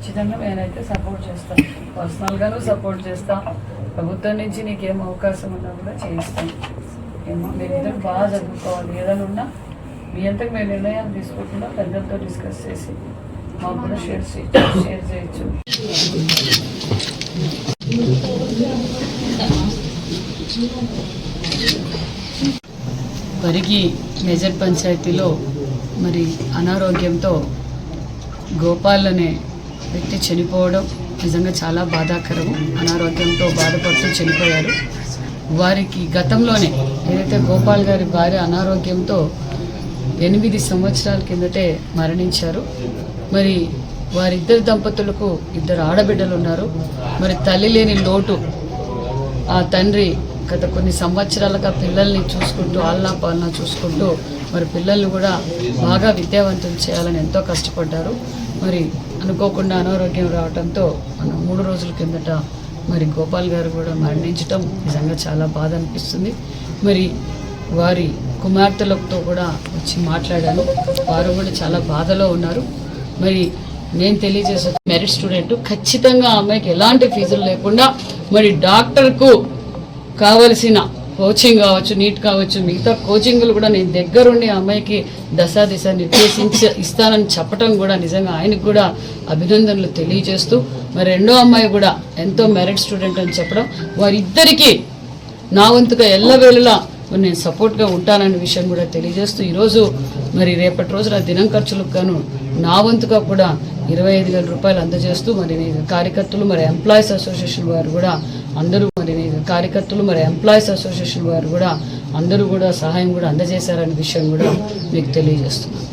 ఖచ్చితంగా నేనైతే సపోర్ట్ చేస్తాను, పర్సనల్గాను సపోర్ట్ చేస్తా. ప్రభుత్వం నుంచి నీకేం అవకాశం ఉన్నా కూడా చేయిస్తాను. మీరిద్దరు బాగా చదువుకోవాలి. ఏదైనా ఉన్నా మీ అంతకు మేము నిర్ణయాలు తీసుకోకుండా పెద్దలతో డిస్కస్ చేసి మాకు కూడా షేర్ చేయొచ్చు. వరికి మేజర్ పంచాయతీలో మరి అనారోగ్యంతో గోపాల్ అనే వ్యక్తి చనిపోవడం నిజంగా చాలా బాధాకరము. అనారోగ్యంతో బాధపడుతూ చనిపోయారు. వారికి గతంలోనే ఏదైతే గోపాల్ గారి భార్య అనారోగ్యంతో 8 సంవత్సరాల కిందటే మరణించారు. మరి వారిద్దరు దంపతులకు 2 ఆడబిడ్డలు ఉన్నారు. మరి తల్లి లేని లోటు ఆ తండ్రి గత కొన్ని సంవత్సరాలుగా పిల్లల్ని చూసుకుంటూ ఆలనా పాలనా చూసుకుంటూ మరి పిల్లల్ని కూడా బాగా విద్యావంతులు చేయాలని ఎంతో కష్టపడ్డారు. మరి అనుకోకుండా అనారోగ్యం రావడంతో మన 3 రోజుల కిందట మరి గోపాల్ గారు కూడా మరణించడం నిజంగా చాలా బాధ అనిపిస్తుంది. మరి వారి కుమార్తెలతో కూడా వచ్చి మాట్లాడాను. వారు కూడా చాలా బాధలో ఉన్నారు. మరి నేను తెలియజేసే మెరిట్ స్టూడెంట్ ఖచ్చితంగా ఆ అమ్మాయికి ఎలాంటి ఫీజులు లేకుండా మరి డాక్టర్కు కావలసిన కోచింగ్ కావచ్చు, నీట్ కావచ్చు, మిగతా కోచింగ్లు కూడా నేను దగ్గరుండి ఆ అమ్మాయికి దశ నిర్దేశించి ఇస్తానని చెప్పడం కూడా నిజంగా ఆయనకు కూడా అభినందనలు తెలియజేస్తూ మరి రెండో అమ్మాయి కూడా ఎంతో మెరిట్ స్టూడెంట్ అని చెప్పడం, వారిద్దరికీ నా వంతుగా ఎల్లవేళలా నేను సపోర్ట్గా ఉంటాననే విషయం కూడా తెలియజేస్తూ ఈరోజు మరి రేపటి రోజున దినం ఖర్చులకు గాను నా వంతుగా కూడా 25,000 రూపాయలు అందజేస్తూ మరి కార్యకర్తలు మరి ఎంప్లాయీస్ అసోసియేషన్ వారు కూడా అందరూ కూడా సహాయం కూడా అందజేశారనే విషయం కూడా మీకు తెలియజేస్తున్నాను.